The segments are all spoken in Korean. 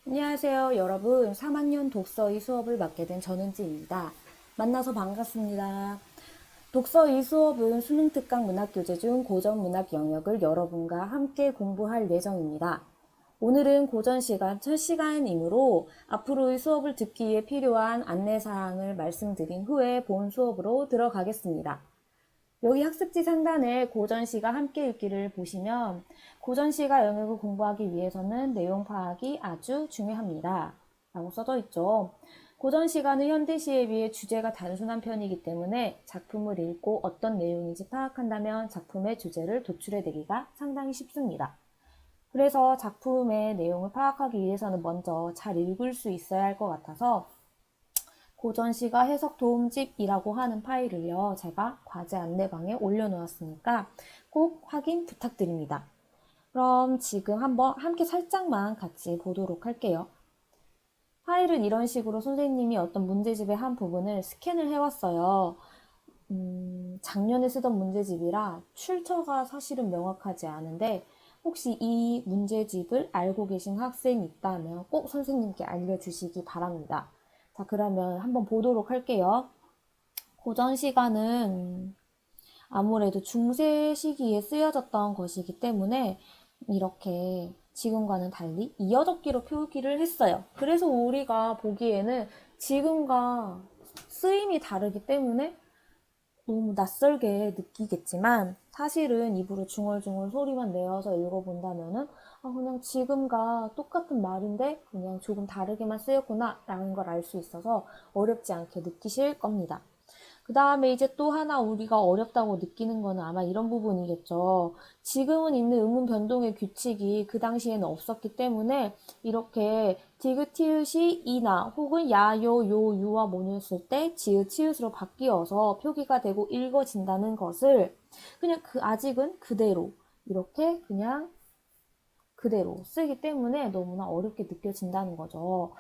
안녕하세요, 여러분. 3학년 독서의 수업을 맡게 된 전은지입니다. 만나서 반갑습니다. 독서의 수업은 수능 특강 문학 교재 중 고전 문학 영역을 여러분과 함께 공부할 예정입니다. 오늘은 고전 시간 첫 시간이므로 앞으로의 수업을 듣기 위해 필요한 안내사항을 말씀드린 후에 본 수업으로 들어가겠습니다. 여기 학습지 상단에 고전시가 함께 읽기를 보시면 고전시가 영역을 공부하기 위해서는 내용 파악이 아주 중요합니다. 라고 써져 있죠. 고전시가는 현대시에 비해 주제가 단순한 편이기 때문에 작품을 읽고 어떤 내용인지 파악한다면 작품의 주제를 도출해내기가 상당히 쉽습니다. 그래서 작품의 내용을 파악하기 위해서는 먼저 잘 읽을 수 있어야 할 것 같아서 고전시가 해석 도움집이라고 하는 파일을요, 제가 과제 안내방에 올려놓았으니까 꼭 확인 부탁드립니다. 그럼 지금 한번 함께 살짝만 같이 보도록 할게요. 파일은 이런 식으로 선생님이 어떤 문제집의 한 부분을 스캔을 해왔어요. 작년에 쓰던 문제집이라 출처가 사실은 명확하지 않은데 혹시 이 문제집을 알고 계신 학생이 있다면 꼭 선생님께 알려주시기 바랍니다. 자, 그러면 한번 보도록 할게요. 고전 시가는 아무래도 중세 시기에 쓰여졌던 것이기 때문에 이렇게 지금과는 달리 이어적기로 표기를 했어요. 그래서 우리가 보기에는 지금과 쓰임이 다르기 때문에 너무 낯설게 느끼겠지만 사실은 입으로 중얼중얼 소리만 내어서 읽어본다면은 그냥 지금과 똑같은 말인데 그냥 조금 다르게만 쓰였구나 라는 걸 알 수 있어서 어렵지 않게 느끼실 겁니다. 그 다음에 이제 또 하나 우리가 어렵다고 느끼는 거는 아마 이런 부분이겠죠. 지금은 있는 음운 변동의 규칙이 그 당시에는 없었기 때문에 이렇게 디귿, 티읕이 이나 혹은 야, 요, 요, 유와 모였을 때 지읒, 치읓으로 바뀌어서 표기가 되고 읽어진다는 것을 그냥 아직은 그대로 이렇게 그냥 그대로 쓰기 때문에 너무나 어렵게 느껴진다는 거죠.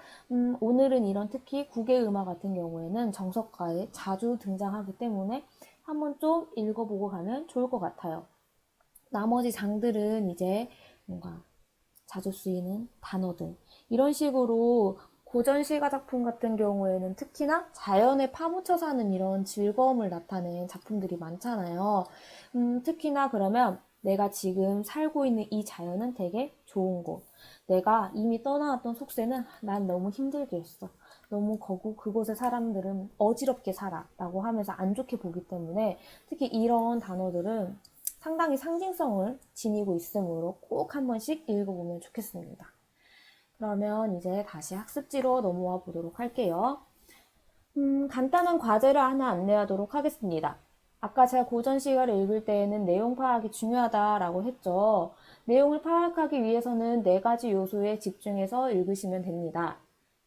오늘은 이런 특히 국외음악 같은 경우에는 정석가에 자주 등장하기 때문에 한번 좀 읽어보고 가면 좋을 것 같아요. 나머지 장들은 이제 뭔가 자주 쓰이는 단어들 이런 식으로 고전 시가 작품 같은 경우에는 특히나 자연에 파묻혀 사는 이런 즐거움을 나타낸 작품들이 많잖아요. 특히나 그러면 내가 지금 살고 있는 이 자연은 되게 좋은 곳. 내가 이미 떠나왔던 속세는 난 너무 힘들게 했어. 너무 그곳의 사람들은 어지럽게 살아. 라고 하면서 안 좋게 보기 때문에 특히 이런 단어들은 상당히 상징성을 지니고 있으므로 꼭 한 번씩 읽어보면 좋겠습니다. 그러면 이제 다시 학습지로 넘어와 보도록 할게요. 간단한 과제를 하나 안내하도록 하겠습니다. 아까 제가 고전 시가를 읽을 때에는 내용 파악이 중요하다라고 했죠. 내용을 파악하기 위해서는 4가지 요소에 집중해서 읽으시면 됩니다.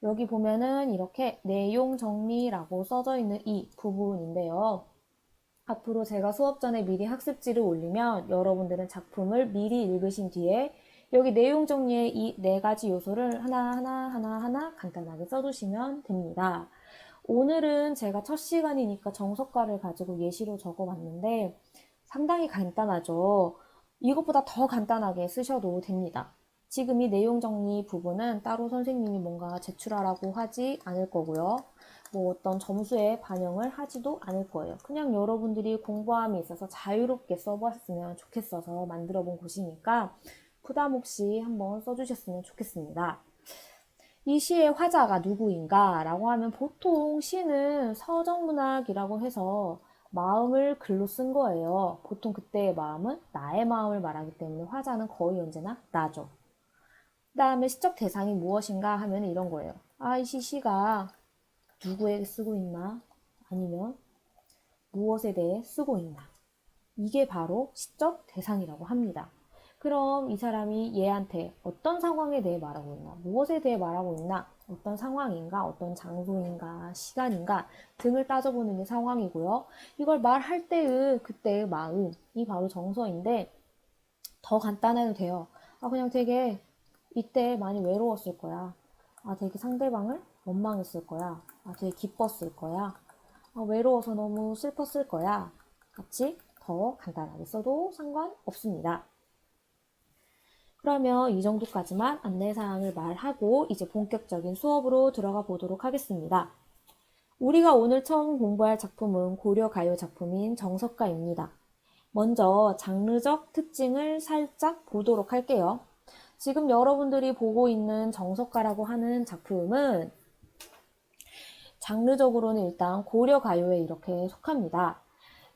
여기 보면은 이렇게 내용 정리라고 써져 있는 이 부분인데요. 앞으로 제가 수업 전에 미리 학습지를 올리면 여러분들은 작품을 미리 읽으신 뒤에 여기 내용 정리의 이 4가지 요소를 하나 간단하게 써두시면 됩니다. 오늘은 제가 첫 시간이니까 정석가를 가지고 예시로 적어봤는데 상당히 간단하죠. 이것보다 더 간단하게 쓰셔도 됩니다. 지금 이 내용 정리 부분은 따로 선생님이 뭔가 제출하라고 하지 않을 거고요. 뭐 어떤 점수에 반영을 하지도 않을 거예요. 그냥 여러분들이 공부함에 있어서 자유롭게 써봤으면 좋겠어서 만들어 본 곳이니까 부담 없이 한번 써주셨으면 좋겠습니다. 이 시의 화자가 누구인가? 라고 하면 보통 시는 서정문학이라고 해서 마음을 글로 쓴 거예요. 보통 그때의 마음은 나의 마음을 말하기 때문에 화자는 거의 언제나 나죠. 그 다음에 시적 대상이 무엇인가 하면 이런 거예요. 이 시가 누구에게 쓰고 있나? 아니면 무엇에 대해 쓰고 있나? 이게 바로 시적 대상이라고 합니다. 그럼 이 사람이 얘한테 어떤 상황에 대해 말하고 있나, 무엇에 대해 말하고 있나, 어떤 상황인가, 어떤 장소인가, 시간인가 등을 따져보는 게 상황이고요. 이걸 말할 때의 그때의 마음이 바로 정서인데 더 간단해도 돼요. 그냥 되게 이때 많이 외로웠을 거야. 되게 상대방을 원망했을 거야. 되게 기뻤을 거야. 외로워서 너무 슬펐을 거야. 같이 더 간단하게 써도 상관없습니다. 그러면 이 정도까지만 안내사항을 말하고 이제 본격적인 수업으로 들어가 보도록 하겠습니다. 우리가 오늘 처음 공부할 작품은 고려가요 작품인 정석가입니다. 먼저 장르적 특징을 살짝 보도록 할게요. 지금 여러분들이 보고 있는 정석가라고 하는 작품은 장르적으로는 일단 고려가요에 이렇게 속합니다.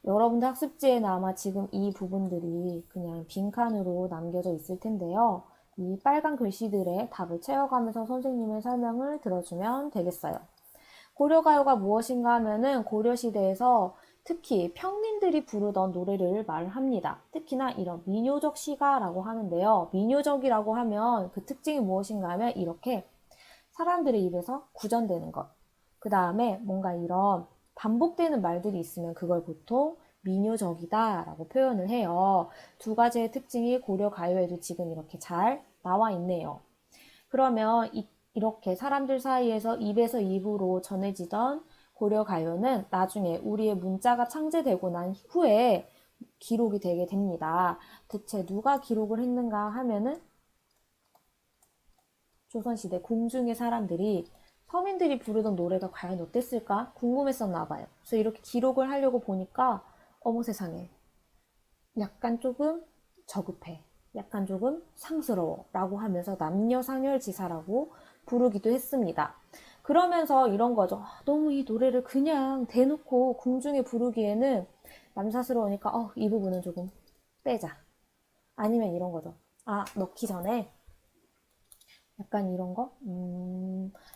여러분들 학습지에는 아마 지금 이 부분들이 그냥 빈칸으로 남겨져 있을 텐데요. 이 빨간 글씨들의 답을 채워가면서 선생님의 설명을 들어주면 되겠어요. 고려가요가 무엇인가 하면은 고려시대에서 특히 평민들이 부르던 노래를 말합니다. 특히나 이런 민요적 시가라고 하는데요. 민요적이라고 하면 그 특징이 무엇인가 하면 이렇게 사람들의 입에서 구전되는 것. 그 다음에 뭔가 이런 반복되는 말들이 있으면 그걸 보통 민요적이다 라고 표현을 해요. 두 가지의 특징이 고려가요에도 지금 이렇게 잘 나와 있네요. 그러면 이렇게 사람들 사이에서 입에서 입으로 전해지던 고려가요는 나중에 우리의 문자가 창제되고 난 후에 기록이 되게 됩니다. 대체 누가 기록을 했는가 하면은 조선시대 궁중의 사람들이 서민들이 부르던 노래가 과연 어땠을까 궁금했었나 봐요. 그래서 이렇게 기록을 하려고 보니까 어머 세상에 약간 조금 저급해, 약간 조금 상스러워 라고 하면서 남녀상열지사라고 부르기도 했습니다. 그러면서 이런 거죠. 너무 이 노래를 그냥 대놓고 궁중에 부르기에는 남사스러우니까 이 부분은 조금 빼자. 아니면 이런 거죠. 넣기 전에 약간 이런 거?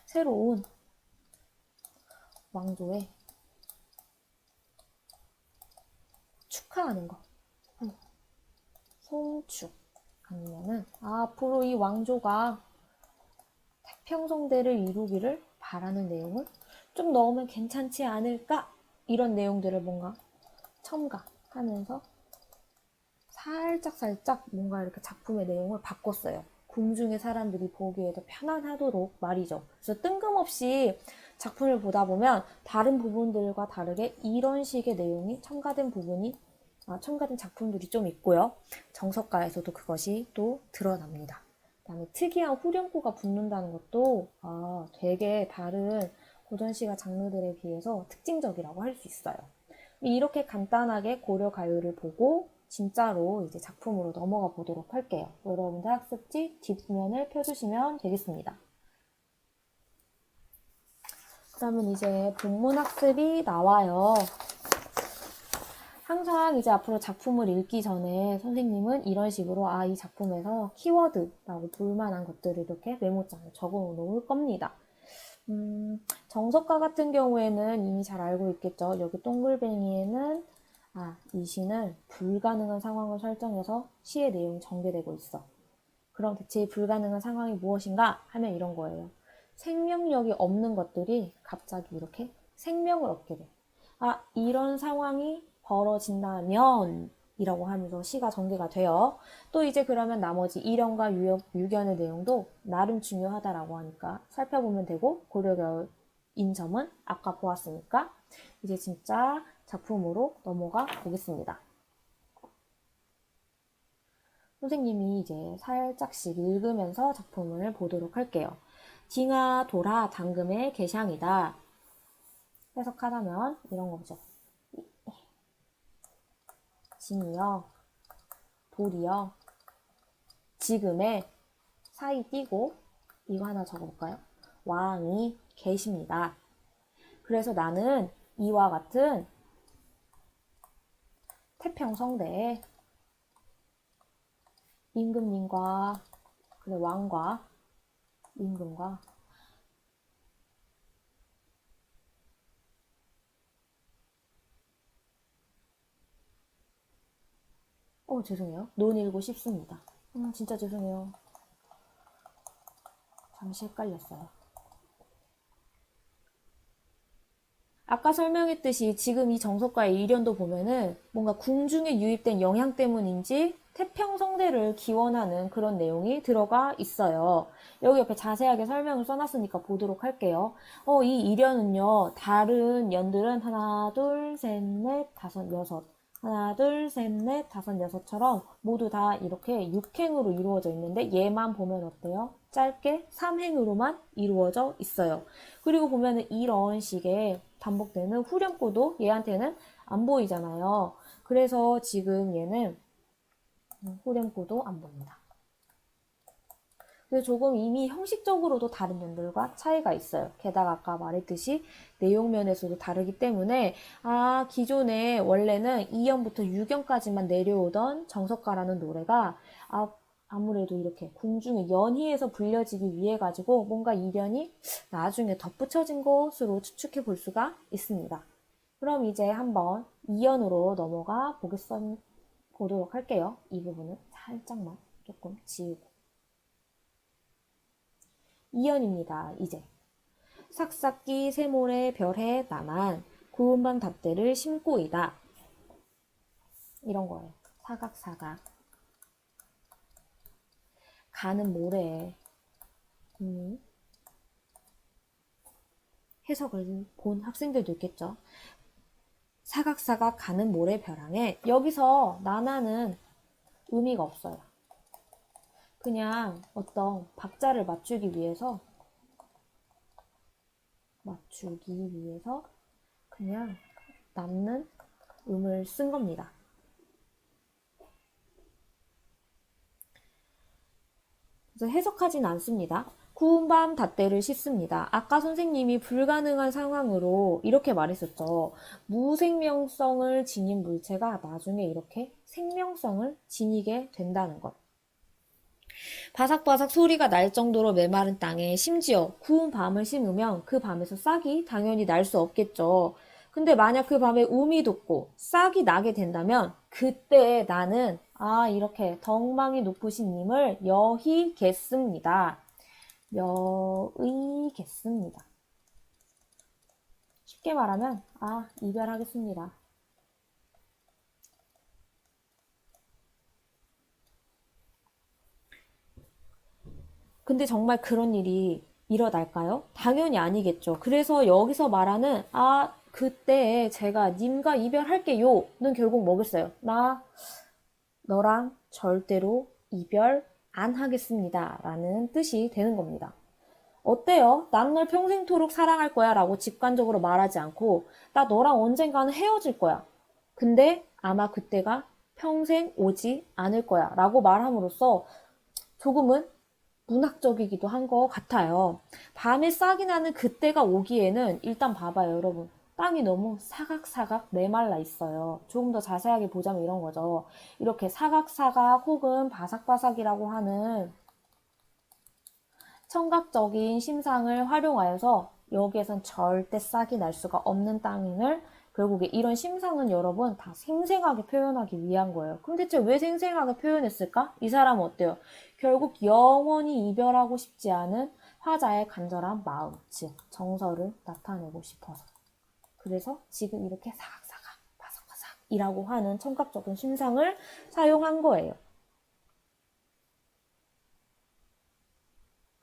새로운 왕조에 축하하는 거. 송축. 아니면은 앞으로 이 왕조가 태평성대를 이루기를 바라는 내용을 좀 넣으면 괜찮지 않을까? 이런 내용들을 뭔가 첨가하면서 살짝 뭔가 이렇게 작품의 내용을 바꿨어요. 궁중의 사람들이 보기에도 편안하도록 말이죠. 그래서 뜬금없이 작품을 보다 보면 다른 부분들과 다르게 이런 식의 내용이 첨가된 작품들이 좀 있고요. 정석가에서도 그것이 또 드러납니다. 그다음에 특이한 후렴구가 붙는다는 것도 되게 다른 고전시가 장르들에 비해서 특징적이라고 할 수 있어요. 이렇게 간단하게 고려가요를 보고 진짜로 이제 작품으로 넘어가 보도록 할게요. 여러분들 학습지 뒷면을 펴주시면 되겠습니다. 그러면 이제 본문 학습이 나와요. 항상 이제 앞으로 작품을 읽기 전에 선생님은 이런 식으로 이 작품에서 키워드라고 볼만한 것들을 이렇게 메모장에 적어 놓을 겁니다. 정석가 같은 경우에는 이미 잘 알고 있겠죠. 여기 동글뱅이에는 이 시는 불가능한 상황을 설정해서 시의 내용이 전개되고 있어. 그럼 대체 불가능한 상황이 무엇인가 하면 이런 거예요. 생명력이 없는 것들이 갑자기 이렇게 생명을 얻게 돼. 이런 상황이 벌어진다면 이라고 하면서 시가 전개가 돼요. 또 이제 그러면 나머지 일연과 유견의 내용도 나름 중요하다라고 하니까 살펴보면 되고, 고려가요인 점은 아까 보았으니까 이제 진짜 작품으로 넘어가 보겠습니다. 선생님이 이제 살짝씩 읽으면서 작품을 보도록 할게요. 딩아 돌아 당금의 개샹이다. 해석하자면 이런 거죠. 딩이요, 돌이요, 지금의 사이 띄고 이거 하나 적어볼까요? 왕이 계십니다. 그래서 나는 이와 같은 태평성대에 임금님과 왕과 임금과 죄송해요. 논일고 싶습니다. 진짜 죄송해요. 잠시 헷갈렸어요. 아까 설명했듯이 지금 이 정석가의 일연도 보면은 뭔가 궁중에 유입된 영향 때문인지 태평성대를 기원하는 그런 내용이 들어가 있어요. 여기 옆에 자세하게 설명을 써놨으니까 보도록 할게요. 이 일연은요, 다른 연들은 하나, 둘, 셋, 넷, 다섯, 여섯. 하나, 둘, 셋, 넷, 다섯, 여섯처럼 모두 다 이렇게 6행으로 이루어져 있는데 얘만 보면 어때요? 짧게 3행으로만 이루어져 있어요. 그리고 보면은 이런 식의 반복되는 후렴구도 얘한테는 안 보이잖아요. 그래서 지금 얘는 후렴구도 안 보입니다. 그래서 조금 이미 형식적으로도 다른 년들과 차이가 있어요. 게다가 아까 말했듯이 내용면에서도 다르기 때문에 기존에 원래는 2연부터 6연까지만 내려오던 정석가라는 노래가 아무래도 이렇게 궁중의 연희에서 불려지기 위해 가지고 뭔가 이변이 나중에 덧붙여진 것으로 추측해 볼 수가 있습니다. 그럼 이제 한번 2연으로 넘어가 보도록 할게요. 이 부분은 살짝만 조금 지우고. 2연입니다. 이제 삭삭기 새모래 별해 나만 구운 밤 닷대를 심고이다. 이런 거예요. 사각사각 가는 모래에 해석을 본 학생들도 있겠죠. 사각사각 가는 모래 벼랑에 여기서 나나는 의미가 없어요. 그냥 어떤 박자를 맞추기 위해서 그냥 남는 음을 쓴 겁니다. 그래서 해석하진 않습니다. 구운 밤 닷대를 씻습니다. 아까 선생님이 불가능한 상황으로 이렇게 말했었죠. 무생명성을 지닌 물체가 나중에 이렇게 생명성을 지니게 된다는 것. 바삭바삭 소리가 날 정도로 메마른 땅에 심지어 구운 밤을 심으면 그 밤에서 싹이 당연히 날 수 없겠죠. 근데 만약 그 밤에 um이 돋고 싹이 나게 된다면 그때 나는 이렇게 덕망이 높으신 님을 여희겠습니다. 여의겠습니다. 쉽게 말하면 이별하겠습니다. 근데 정말 그런 일이 일어날까요? 당연히 아니겠죠. 그래서 여기서 말하는 그때 제가 님과 이별할게요는 결국 뭐겠어요? 나 너랑 절대로 이별 안 하겠습니다 라는 뜻이 되는 겁니다. 어때요? 난 널 평생토록 사랑할 거야 라고 직관적으로 말하지 않고 나 너랑 언젠가는 헤어질 거야. 근데 아마 그때가 평생 오지 않을 거야 라고 말함으로써 조금은 문학적이기도 한 것 같아요. 밤에 싹이 나는 그때가 오기에는 일단 봐봐요, 여러분. 땅이 너무 사각사각 메말라 있어요. 조금 더 자세하게 보자면 이런 거죠. 이렇게 사각사각 혹은 바삭바삭이라고 하는 청각적인 심상을 활용하여서 여기에선 절대 싹이 날 수가 없는 땅을 결국에 이런 심상은 여러분 다 생생하게 표현하기 위한 거예요. 그럼 대체 왜 생생하게 표현했을까? 이 사람은 어때요? 결국 영원히 이별하고 싶지 않은 화자의 간절한 마음, 즉 정서를 나타내고 싶어서. 그래서 지금 이렇게 사각사각, 바삭바삭이라고 하는 청각적인 심상을 사용한 거예요.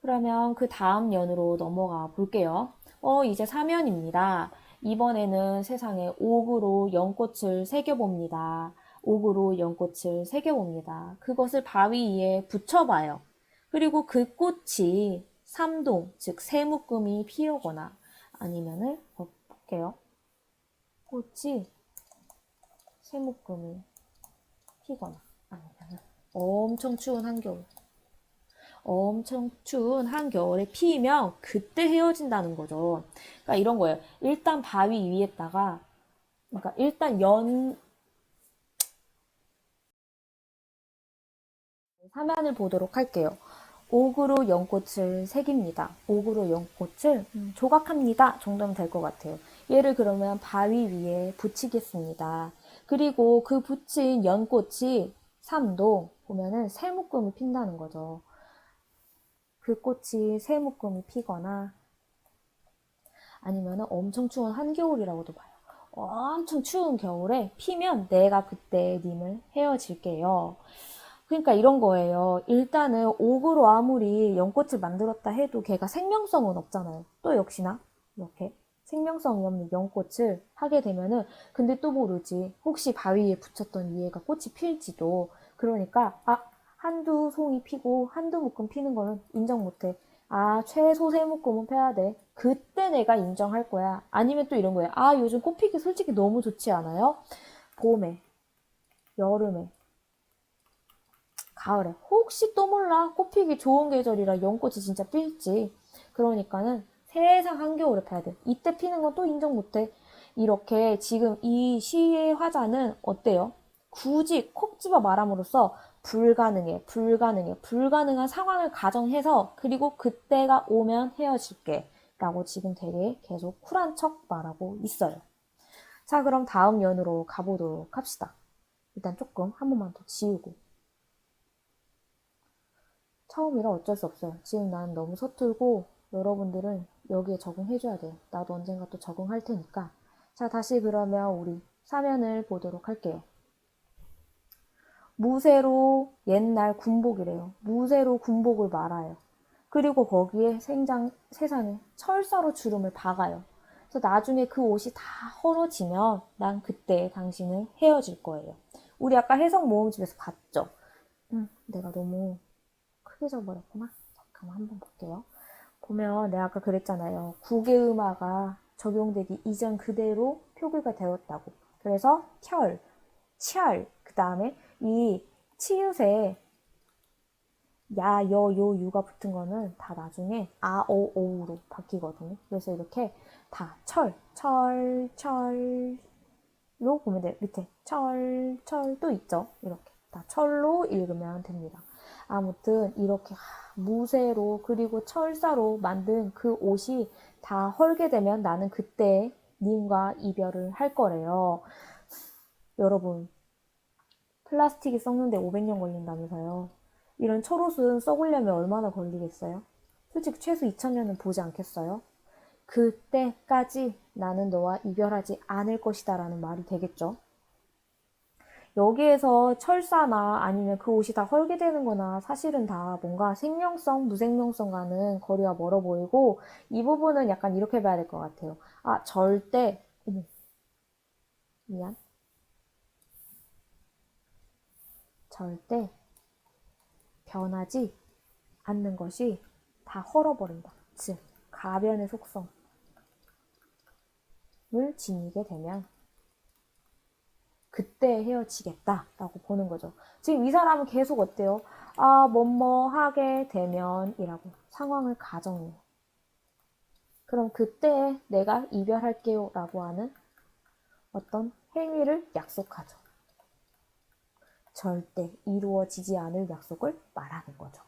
그러면 그 다음 연으로 넘어가 볼게요. 이제 3연입니다. 이번에는 세상에 옥으로 연꽃을 새겨봅니다. 옥으로 연꽃을 새겨봅니다. 그것을 바위 위에 붙여봐요. 그리고 그 꽃이 삼동, 즉 세묶음이 피우거나 아니면은 볼게요. 꽃이 세묶음이 피거나 아니면은 엄청 추운 한겨울. 엄청 추운 한겨울에 피면 그때 헤어진다는 거죠. 그러니까 이런 거예요. 일단 바위 위에다가 그러니까 일단 사면을 보도록 할게요. 옥으로 연꽃을 새깁니다. 옥으로 연꽃을 조각합니다. 정도면 될 것 같아요. 얘를 그러면 바위 위에 붙이겠습니다. 그리고 그 붙인 연꽃이 삼동 보면은 세묶음을 핀다는 거죠. 그 꽃이 세묶음이 피거나 아니면 엄청 추운 한겨울이라고도 봐요. 엄청 추운 겨울에 피면 내가 그때 님을 헤어질게요. 그러니까 이런 거예요. 일단은 옥으로 아무리 연꽃을 만들었다 해도 걔가 생명성은 없잖아요. 또 역시나 이렇게 생명성이 없는 연꽃을 하게 되면은 근데 또 모르지. 혹시 바위에 붙였던 이 애가 꽃이 필지도. 그러니까 한두 송이 피고 한두 묶음 피는 거는 인정 못해. 최소 세 묶음은 패야 돼. 그때 내가 인정할 거야. 아니면 또 이런 거야. 요즘 꽃 피기 솔직히 너무 좋지 않아요? 봄에, 여름에, 가을에. 혹시 또 몰라. 꽃 피기 좋은 계절이라 연꽃이 진짜 필지. 그러니까는 세상 한겨울에 패야 돼. 이때 피는 건 또 인정 못해. 이렇게 지금 이 시의 화자는 어때요? 굳이 콕 집어 말함으로써 불가능한 상황을 가정해서 그리고 그때가 오면 헤어질게 라고 지금 되게 계속 쿨한 척 말하고 있어요. 자, 그럼 다음 연으로 가보도록 합시다. 일단 조금 한 번만 더 지우고. 처음이라 어쩔 수 없어요. 지금 난 너무 서툴고 여러분들은 여기에 적응해줘야 돼요. 나도 언젠가 또 적응할 테니까. 자, 다시 그러면 우리 사면을 보도록 할게요. 무쇠로 옛날 군복이래요. 무쇠로 군복을 말아요. 그리고 거기에 세상에 철사로 주름을 박아요. 그래서 나중에 그 옷이 다 헐어지면 난 그때 당신을 헤어질 거예요. 우리 아까 해석 모음집에서 봤죠? 내가 너무 크게 적어버렸구나. 잠깐만 한번 볼게요. 보면 내가 아까 그랬잖아요. 국외음화가 적용되기 이전 그대로 표기가 되었다고. 그래서 그 다음에 이 치읓에 야, 여, 요, 유가 붙은 거는 다 나중에 오로 바뀌거든요. 그래서 이렇게 다 철로 보면 돼요. 밑에 철도 있죠. 이렇게 다 철로 읽으면 됩니다. 아무튼 이렇게 무쇠로 그리고 철사로 만든 그 옷이 다 헐게 되면 나는 그때 님과 이별을 할 거래요. 여러분, 플라스틱이 썩는데 500년 걸린다면서요. 이런 철옷은 썩으려면 얼마나 걸리겠어요? 솔직히 최소 2000년은 보지 않겠어요? 그때까지 나는 너와 이별하지 않을 것이다 라는 말이 되겠죠. 여기에서 철사나 아니면 그 옷이 다 헐게 되는 거나 사실은 다 뭔가 생명성, 무생명성과는 거리가 멀어 보이고 이 부분은 약간 이렇게 봐야 될 것 같아요. 절대, 미안. 절대 변하지 않는 것이 다 헐어버린다. 즉, 가변의 속성을 지니게 되면 그때 헤어지겠다라고 보는 거죠. 지금 이 사람은 계속 어때요? 뭐뭐 하게 되면이라고 상황을 가정해요. 그럼 그때 내가 이별할게요 라고 하는 어떤 행위를 약속하죠. 절대 이루어지지 않을 약속을 말하는 거죠.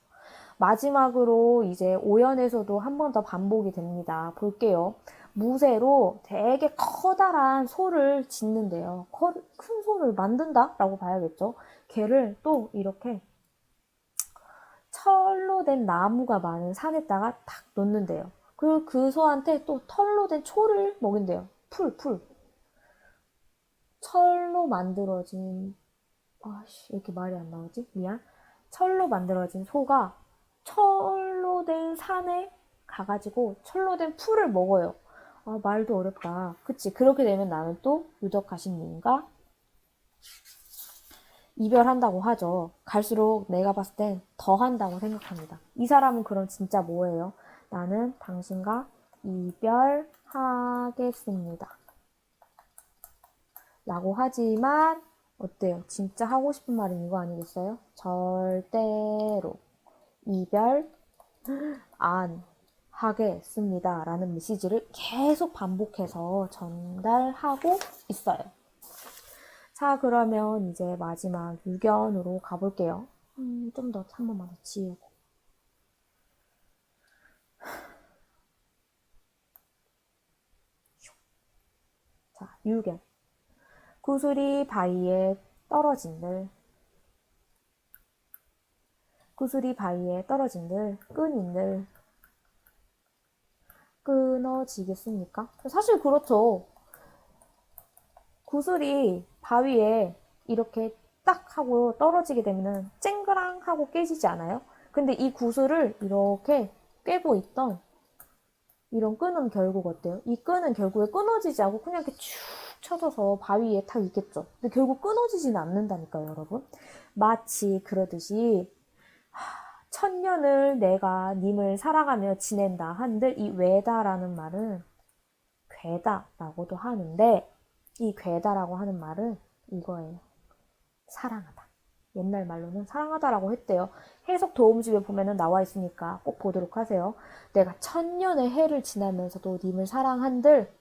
마지막으로 이제 오연에서도 한 번 더 반복이 됩니다. 볼게요. 무쇠로 되게 커다란 소를 짓는데요. 큰 소를 만든다라고 봐야겠죠. 걔를 또 이렇게 철로 된 나무가 많은 산에다가 탁 놓는데요. 그리고 그 소한테 또 털로 된 초를 먹인대요. 풀. 철로 만들어진 이렇게 말이 안 나오지? 미안. 철로 만들어진 소가 철로 된 산에 가가지고 철로 된 풀을 먹어요. 말도 어렵다. 그치? 그렇게 되면 나는 또 유덕하신님과 이별한다고 하죠. 갈수록 내가 봤을 땐 더 한다고 생각합니다. 이 사람은 그럼 진짜 뭐예요? 나는 당신과 이별하겠습니다. 라고 하지만 어때요? 진짜 하고 싶은 말은 이거 아니겠어요? 절대로 이별 안 하겠습니다. 라는 메시지를 계속 반복해서 전달하고 있어요. 자, 그러면 이제 마지막 유견으로 가볼게요. 좀 더 한 번만 더 지우고. 자, 유견. 구슬이 바위에 떨어진들. 구슬이 바위에 떨어진들. 끈인들. 끊어지겠습니까? 사실 그렇죠. 구슬이 바위에 이렇게 딱 하고 떨어지게 되면 쨍그랑 하고 깨지지 않아요? 근데 이 구슬을 이렇게 꿰고 있던 이런 끈은 결국 어때요? 이 끈은 결국에 끊어지지 않고 그냥 이렇게 쭉 쳐져서 바위에 탁 있겠죠. 근데 결국 끊어지지는 않는다니까요, 여러분. 마치 그러듯이 천년을 내가 님을 사랑하며 지낸다 한들 이 외다라는 말은 괴다라고도 하는데 이 괴다라고 하는 말은 이거예요. 사랑하다. 옛날 말로는 사랑하다라고 했대요. 해석 도움집에 보면은 나와 있으니까 꼭 보도록 하세요. 내가 천년의 해를 지나면서도 님을 사랑한들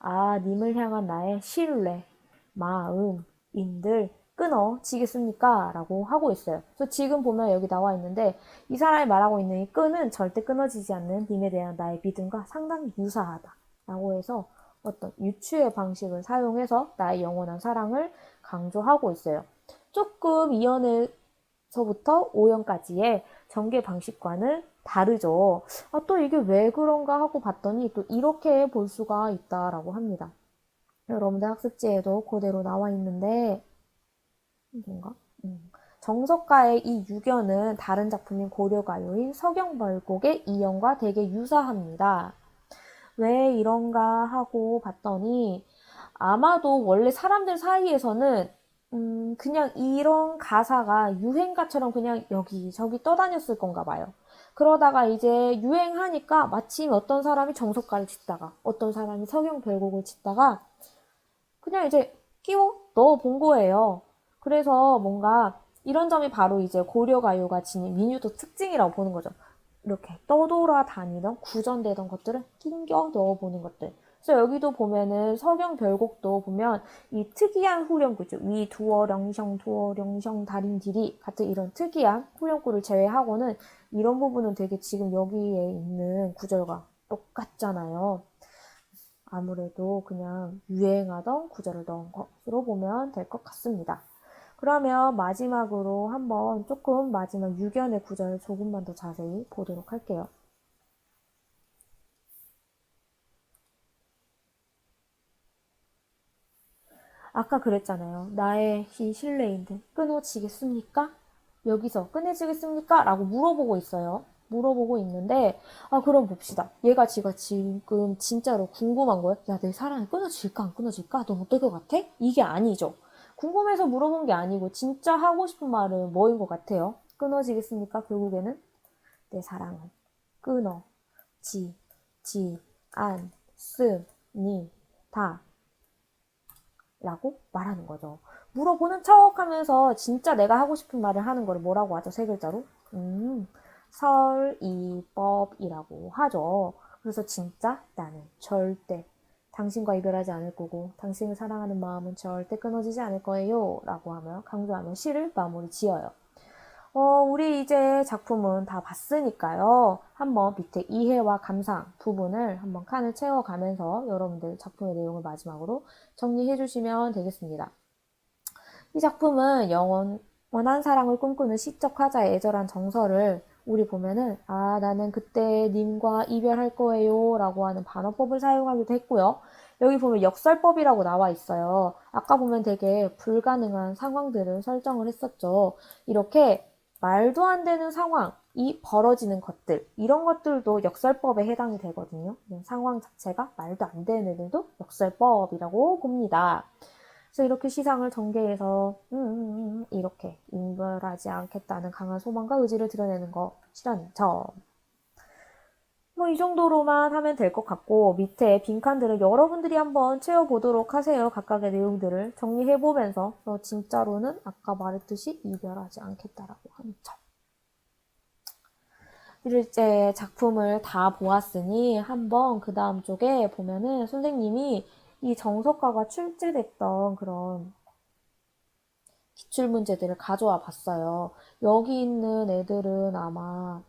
님을 향한 나의 신뢰, 마음인들 끊어지겠습니까? 라고 하고 있어요. 그래서 지금 보면 여기 나와 있는데 이 사람이 말하고 있는 이 끈은 절대 끊어지지 않는 님에 대한 나의 믿음과 상당히 유사하다. 라고 해서 어떤 유추의 방식을 사용해서 나의 영원한 사랑을 강조하고 있어요. 조금 이연에서부터 오연까지의 전개 방식과는 다르죠. 또 이게 왜 그런가 하고 봤더니 또 이렇게 볼 수가 있다라고 합니다. 여러분들 학습지에도 그대로 나와 있는데 뭔가? 정석가의 이 유견은 다른 작품인 고려가요인 서경벌곡의 이연과 되게 유사합니다. 왜 이런가 하고 봤더니 아마도 원래 사람들 사이에서는 그냥 이런 가사가 유행가처럼 그냥 여기저기 떠다녔을 건가 봐요. 그러다가 이제 유행하니까 마침 어떤 사람이 정석가를 짓다가 어떤 사람이 서경별곡을 짓다가 그냥 이제 끼워 넣어 본 거예요. 그래서 뭔가 이런 점이 바로 이제 고려가요가 지닌 민요도 특징이라고 보는 거죠. 이렇게 떠돌아다니던 구전되던 것들을 끼겨 넣어보는 것들. 그래서 여기도 보면은 서경별곡도 보면 이 특이한 후렴구죠. 위 두어령성 두어령성 달인디리 같은 이런 특이한 후렴구를 제외하고는 이런 부분은 되게 지금 여기에 있는 구절과 똑같잖아요. 아무래도 그냥 유행하던 구절을 넣은 것으로 보면 될 것 같습니다. 그러면 마지막으로 한번 조금 마지막 유견의 구절 조금만 더 자세히 보도록 할게요. 아까 그랬잖아요. 나의 이 신뢰인들 끊어지겠습니까? 여기서 끊어지겠습니까? 라고 물어보고 있어요. 물어보고 있는데 그럼 봅시다. 얘가 지금 진짜로 궁금한 거예요. 야, 내 사랑이 끊어질까 안 끊어질까? 넌 어떨 것 같아? 이게 아니죠. 궁금해서 물어본 게 아니고 진짜 하고 싶은 말은 뭐인 것 같아요? 끊어지겠습니까? 결국에는 내 사랑은 끊어지지 않습니다. 라고 말하는 거죠. 물어보는 척 하면서 진짜 내가 하고 싶은 말을 하는 거를 뭐라고 하죠? 세 글자로? 설이법이라고 하죠. 그래서 진짜 나는 절대 당신과 이별하지 않을 거고 당신을 사랑하는 마음은 절대 끊어지지 않을 거예요. 라고 하며 강조하며 시를 마무리 지어요. 우리 이제 작품은 다 봤으니까요. 한번 밑에 이해와 감상 부분을 한번 칸을 채워가면서 여러분들 작품의 내용을 마지막으로 정리해 주시면 되겠습니다. 이 작품은 영원한 사랑을 꿈꾸는 시적 화자의 애절한 정서를 우리 보면은 나는 그때 님과 이별할 거예요 라고 하는 반어법을 사용하기도 했고요. 여기 보면 역설법이라고 나와 있어요. 아까 보면 되게 불가능한 상황들을 설정을 했었죠. 이렇게 말도 안 되는 상황이 벌어지는 것들, 이런 것들도 역설법에 해당이 되거든요. 상황 자체가 말도 안 되는 애들도 역설법이라고 봅니다. 그래서 이렇게 시상을 전개해서 이렇게 인별하지 않겠다는 강한 소망과 의지를 드러내는 것이라는 점. 이 정도로만 하면 될 것 같고 밑에 빈칸들을 여러분들이 한번 채워보도록 하세요. 각각의 내용들을 정리해보면서 진짜로는 아까 말했듯이 이별하지 않겠다라고 하는 점. 이제 작품을 다 보았으니 한번 그 다음 쪽에 보면은 선생님이 이 정석가가 출제됐던 그런 기출문제들을 가져와 봤어요. 여기 있는 애들은 아마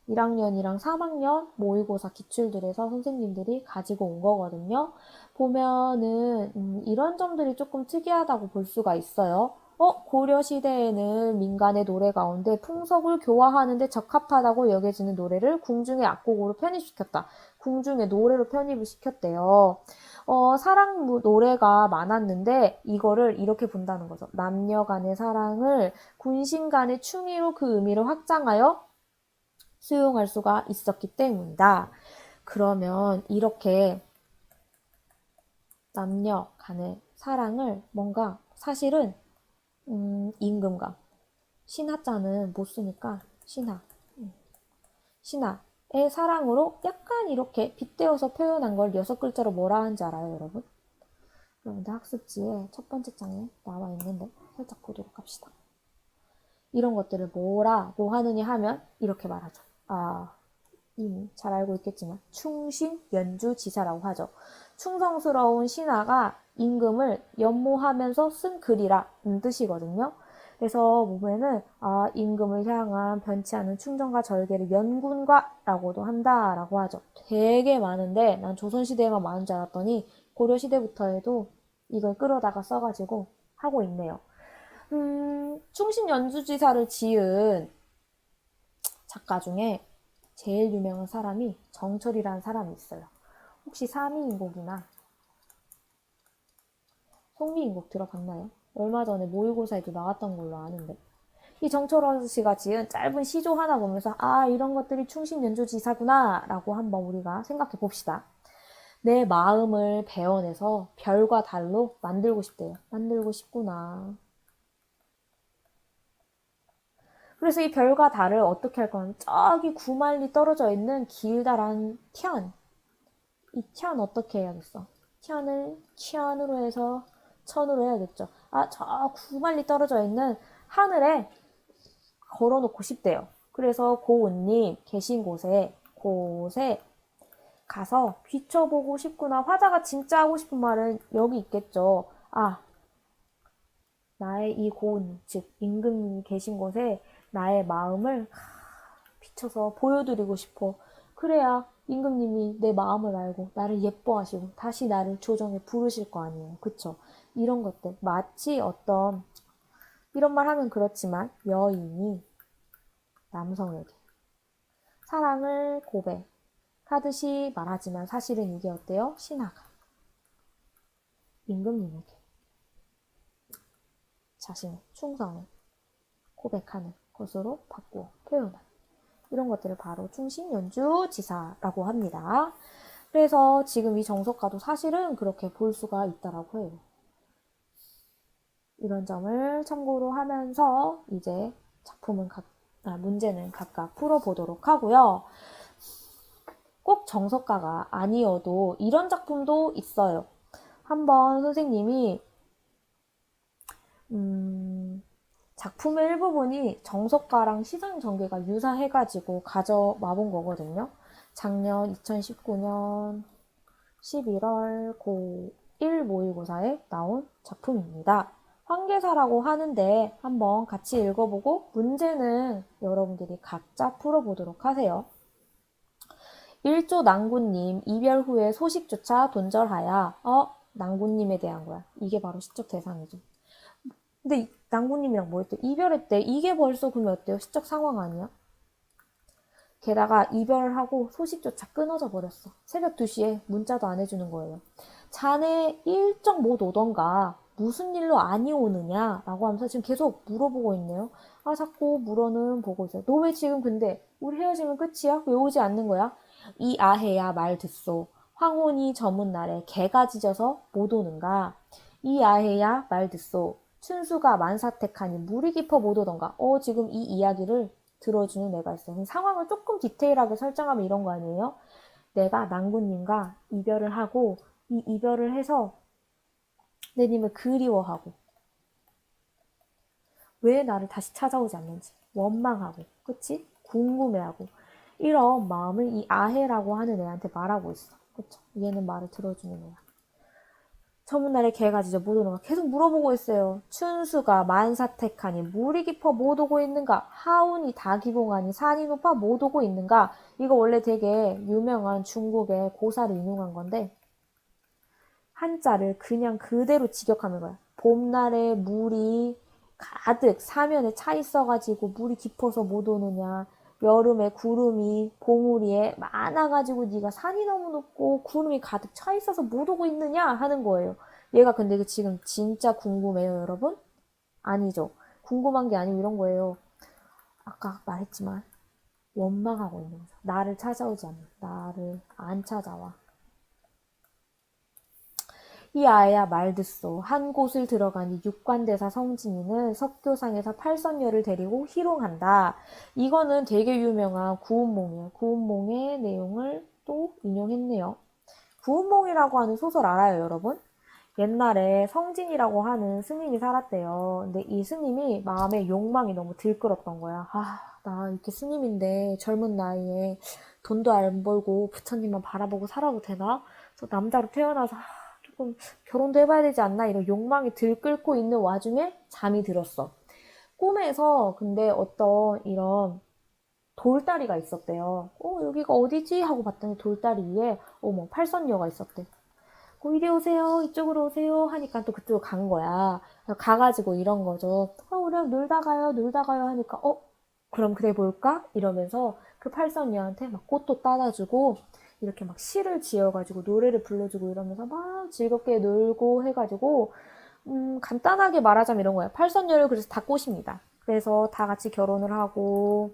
1학년이랑 3학년 모의고사 기출들에서 선생님들이 가지고 온 거거든요. 보면은 이런 점들이 조금 특이하다고 볼 수가 있어요. 고려시대에는 민간의 노래 가운데 풍속을 교화하는 데 적합하다고 여겨지는 노래를 궁중의 악곡으로 편입시켰다. 궁중의 노래로 편입을 시켰대요. 사랑 노래가 많았는데 이거를 이렇게 본다는 거죠. 남녀 간의 사랑을 군신 간의 충의로 그 의미를 확장하여 수용할 수가 있었기 때문이다. 그러면 이렇게 남녀 간의 사랑을 뭔가 사실은 임금과 신하자는 못 쓰니까 신하의 사랑으로 약간 이렇게 빗대어서 표현한 걸 6글자로 뭐라 하는지 알아요, 여러분? 여러분들 학습지에 첫 번째 장에 나와 있는데 살짝 보도록 합시다. 이런 것들을 뭐라고 하느냐 하면 이렇게 말하죠. 이미 잘 알고 있겠지만 충신연주지사라고 하죠. 충성스러운 신하가 임금을 연모하면서 쓴 글이라 뜻이거든요. 그래서 보면은 임금을 향한 변치 않은 충정과 절개를 연군가라고도 한다라고 하죠. 되게 많은데 난 조선시대에만 많은 줄 알았더니 고려시대부터 해도 이걸 끌어다가 써가지고 하고 있네요. 충신연주지사를 지은 작가 중에 제일 유명한 사람이 정철이라는 사람이 있어요. 혹시 사미인곡이나 송미인곡 들어봤나요? 얼마 전에 모의고사에도 나왔던 걸로 아는데 이 정철원 씨가 지은 짧은 시조 하나 보면서 이런 것들이 충신연주지사구나 라고 한번 우리가 생각해 봅시다. 내 마음을 베어내서 별과 달로 만들고 싶대요. 만들고 싶구나. 그래서 이 별과 달을 어떻게 할 거냐면 저기 9만리 떨어져 있는 길다란 천, 이 천 어떻게 해야겠어? 천을 천으로 해서 천으로 해야겠죠. 저 9만리 떨어져 있는 하늘에 걸어놓고 싶대요. 그래서 고운님 계신 곳에 가서 비춰보고 싶구나. 화자가 진짜 하고 싶은 말은 여기 있겠죠. 나의 이 고운, 즉 임금님이 계신 곳에 나의 마음을 비춰서 보여드리고 싶어. 그래야 임금님이 내 마음을 알고 나를 예뻐하시고 다시 나를 조정에 부르실 거 아니에요. 그쵸? 이런 것들 마치 어떤 이런 말 하면 그렇지만 여인이 남성에게 사랑을 고백하듯이 말하지만 사실은 이게 어때요? 신하가 임금님에게 자신의 충성을 고백하는 것으로 바꾸어 표현한 이런 것들을 바로 충신연주지사라고 합니다. 그래서 지금 이 정석가도 사실은 그렇게 볼 수가 있다라고 해요. 이런 점을 참고로 하면서 이제 문제는 각각 풀어보도록 하고요. 꼭 정석가가 아니어도 이런 작품도 있어요. 한번 선생님이 작품의 일부분이 정석가랑 시상 전개가 유사해가지고 가져와 본 거거든요. 작년 2019년 11월 고1 모의고사에 나온 작품입니다. 황계사라고 하는데 한번 같이 읽어보고 문제는 여러분들이 각자 풀어보도록 하세요. 1조 낭군님 이별 후에 소식조차 돈절하야. 낭군님에 대한 거야. 이게 바로 시적 대상이죠. 근데 낭군님이랑 뭐 했대? 이별했대. 이게 벌써 그러면 어때요? 시적 상황 아니야? 게다가 이별하고 소식조차 끊어져 버렸어. 새벽 2시에 문자도 안 해주는 거예요. 자네 일정 못 오던가 무슨 일로 아니 오느냐 라고 하면서 지금 계속 물어보고 있네요. 자꾸 물어는 보고 있어요. 너 왜 지금 근데 우리 헤어지면 끝이야? 왜 오지 않는 거야? 이 아해야 말 듣소. 황혼이 저문 날에 개가 짖어서 못 오는가? 이 아해야 말 듣소. 춘수가 만사택하니 물이 깊어 못 오던가. 지금 이 이야기를 들어주는 애가 있어요. 상황을 조금 디테일하게 설정하면 이런 거 아니에요? 내가 낭군님과 이별을 하고 이 이별을 해서 내 님을 그리워하고 왜 나를 다시 찾아오지 않는지 원망하고 그치? 궁금해하고 이런 마음을 이 아해라고 하는 애한테 말하고 있어. 그쵸? 얘는 말을 들어주는 애야. 저문날에 개가 진짜 못 오는가 계속 물어보고 있어요. 춘수가 만사택하니 물이 깊어 못 오고 있는가? 하운이 다기봉하니 산이 높아 못 오고 있는가? 이거 원래 되게 유명한 중국의 고사를 인용한 건데 한자를 그냥 그대로 직역하는 거야. 봄날에 물이 가득 사면에 차 있어가지고 물이 깊어서 못 오느냐. 여름에 구름이 봉우리에 많아가지고 네가 산이 너무 높고 구름이 가득 차 있어서 못 오고 있느냐 하는 거예요. 얘가 근데 지금 진짜 궁금해요, 여러분? 아니죠. 궁금한 게 아니고 이런 거예요. 아까 말했지만 원망하고 있는 거죠. 나를 찾아오지 않는, 나를 안 찾아와. 이 아이야 말 듣소. 한 곳을 들어가니 육관대사 성진이는 석교상에서 팔선녀를 데리고 희롱한다. 이거는 되게 유명한 구운몽이에요. 구운몽의 내용을 또 인용했네요. 구운몽이라고 하는 소설 알아요, 여러분? 옛날에 성진이라고 하는 스님이 살았대요. 근데 이 스님이 마음에 욕망이 너무 들끓었던 거야. 아, 나 이렇게 스님인데 젊은 나이에 돈도 안 벌고 부처님만 바라보고 살아도 되나? 그래서 남자로 태어나서 조금 결혼도 해봐야 되지 않나? 이런 욕망이 들끓고 있는 와중에 잠이 들었어. 꿈에서 근데 어떤 이런 돌다리가 있었대요. 여기가 어디지? 하고 봤더니 돌다리 위에 어머 팔선녀가 있었대. 이리 오세요. 이쪽으로 오세요. 하니까 또 그쪽으로 간 거야. 가가지고 이런 거죠. 우리 놀다 가요. 놀다 가요. 하니까 그럼 그래 볼까? 이러면서 그 팔선녀한테 막 꽃도 따다주고 이렇게 막 시를 지어가지고 노래를 불러주고 이러면서 막 즐겁게 놀고 해가지고 간단하게 말하자면 이런 거예요. 팔선녀를 그래서 다 꼬십니다. 그래서 다 같이 결혼을 하고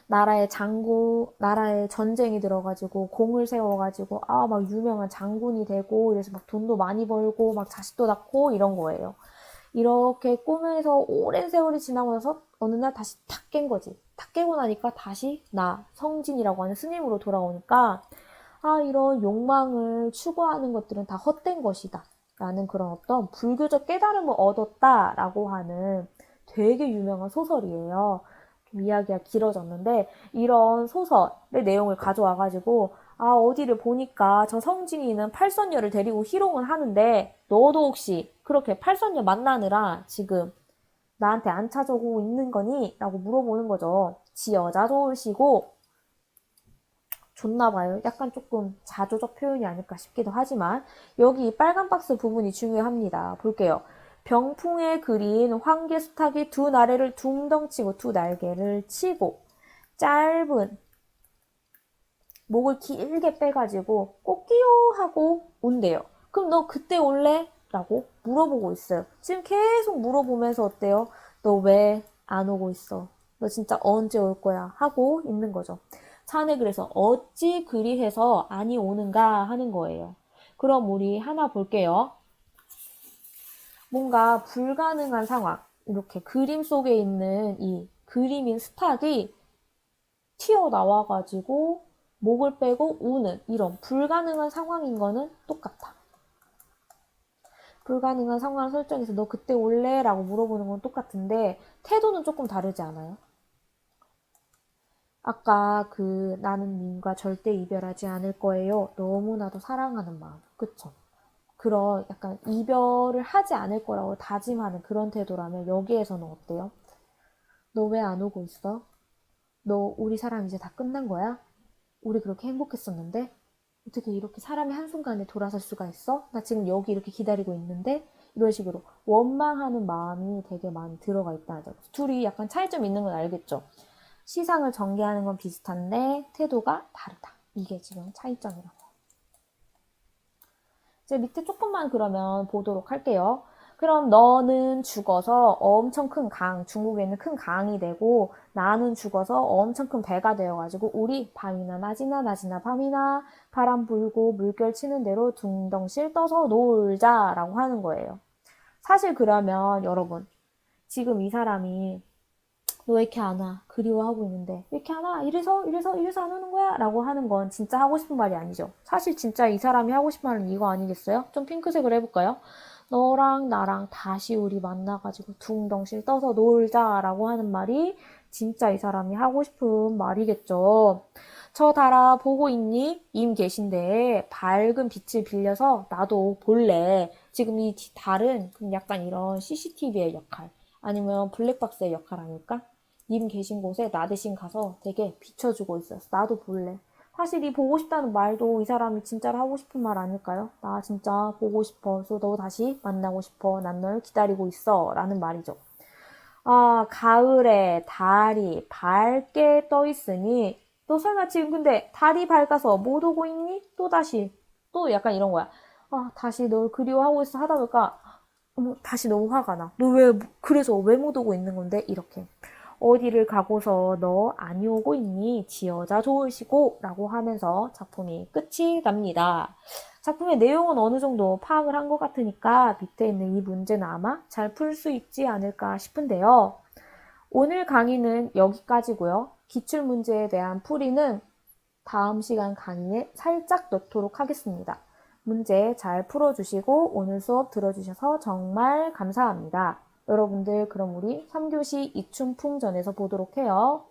나라에 전쟁이 들어가지고 공을 세워가지고 막 유명한 장군이 되고 이래서 막 돈도 많이 벌고 막 자식도 낳고 이런 거예요. 이렇게 꿈에서 오랜 세월이 지나고 나서 어느 날 다시 탁 깬 거지. 탁 깨고 나니까 다시 나 성진이라고 하는 스님으로 돌아오니까 이런 욕망을 추구하는 것들은 다 헛된 것이다. 라는 그런 어떤 불교적 깨달음을 얻었다라고 하는 되게 유명한 소설이에요. 이야기가 길어졌는데 이런 소설의 내용을 가져와가지고 어디를 보니까 저 성진이는 팔선녀를 데리고 희롱을 하는데 너도 혹시 그렇게 팔선녀 만나느라 지금 나한테 안 찾아오고 있는 거니? 라고 물어보는 거죠. 지 여자 좋으시고 좋나 봐요. 약간 조금 자조적 표현이 아닐까 싶기도 하지만 여기 빨간 박스 부분이 중요합니다. 볼게요. 병풍에 그린 황계 수탉이 두 나래를 둥덩 치고 두 날개를 치고 짧은 목을 길게 빼가지고 꽃기요 하고 온대요. 그럼 너 그때 올래? 라고 물어보고 있어요. 지금 계속 물어보면서 어때요? 너 왜 안 오고 있어? 너 진짜 언제 올 거야? 하고 있는 거죠. 차안에 그래서 어찌 그리해서 아니 오는가 하는 거예요. 그럼 우리 하나 볼게요. 뭔가 불가능한 상황, 이렇게 그림 속에 있는 이 그림인 스탁이 튀어나와가지고 목을 빼고 우는 이런 불가능한 상황인 거는 똑같아. 불가능한 상황을 설정해서 너 그때 올래? 라고 물어보는 건 똑같은데 태도는 조금 다르지 않아요? 아까 나는 님과 절대 이별하지 않을 거예요. 너무나도 사랑하는 마음. 그쵸? 그런 약간 이별을 하지 않을 거라고 다짐하는 그런 태도라면 여기에서는 어때요? 너 왜 안 오고 있어? 너 우리 사랑 이제 다 끝난 거야? 우리 그렇게 행복했었는데? 어떻게 이렇게 사람이 한순간에 돌아설 수가 있어? 나 지금 여기 이렇게 기다리고 있는데? 이런 식으로 원망하는 마음이 되게 많이 들어가 있다는 점. 둘이 약간 차이점이 있는 건 알겠죠? 시상을 전개하는 건 비슷한데 태도가 다르다. 이게 지금 차이점이라고. 이제 밑에 조금만 그러면 보도록 할게요. 그럼 너는 죽어서 엄청 큰 강, 중국에 있는 큰 강이 되고 나는 죽어서 엄청 큰 배가 되어가지고 우리 밤이나 낮이나 밤이나 바람 불고 물결 치는 대로 둥덩실 떠서 놀자라고 하는 거예요. 사실 그러면 여러분 지금 이 사람이 너 왜 이렇게 안 와? 그리워하고 있는데 왜 이렇게 안 와? 이래서 안 오는 거야? 라고 하는 건 진짜 하고 싶은 말이 아니죠. 사실 진짜 이 사람이 하고 싶은 말은 이거 아니겠어요? 좀 핑크색으로 해볼까요? 너랑 나랑 다시 우리 만나가지고 둥덩실 떠서 놀자라고 하는 말이 진짜 이 사람이 하고 싶은 말이겠죠. 저 달아 보고 있니? 임 계신데 밝은 빛을 빌려서 나도 볼래. 지금 이 달은 약간 이런 CCTV의 역할 아니면 블랙박스의 역할 아닐까? 님 계신 곳에 나 대신 가서 되게 비춰주고 있어요. 나도 볼래. 사실 이 보고 싶다는 말도 이 사람이 진짜로 하고 싶은 말 아닐까요? 나 진짜 보고 싶어. 그래서 너 다시 만나고 싶어. 난 널 기다리고 있어. 라는 말이죠. 가을에 달이 밝게 떠 있으니 너 설마 지금 근데 달이 밝아서 못 오고 있니? 또 약간 이런 거야. 다시 널 그리워하고 있어 하다 보니까 다시 너무 화가 나. 너 그래서 왜 못 오고 있는 건데? 이렇게. 어디를 가고서 너 아니 오고 있니? 지 여자 좋으시고 라고 하면서 작품이 끝이 납니다. 작품의 내용은 어느 정도 파악을 한 것 같으니까 밑에 있는 이 문제는 아마 잘 풀 수 있지 않을까 싶은데요. 오늘 강의는 여기까지고요. 기출문제에 대한 풀이는 다음 시간 강의에 살짝 넣도록 하겠습니다. 문제 잘 풀어주시고 오늘 수업 들어주셔서 정말 감사합니다. 여러분들 그럼 우리 3교시 이충풍전에서 보도록 해요.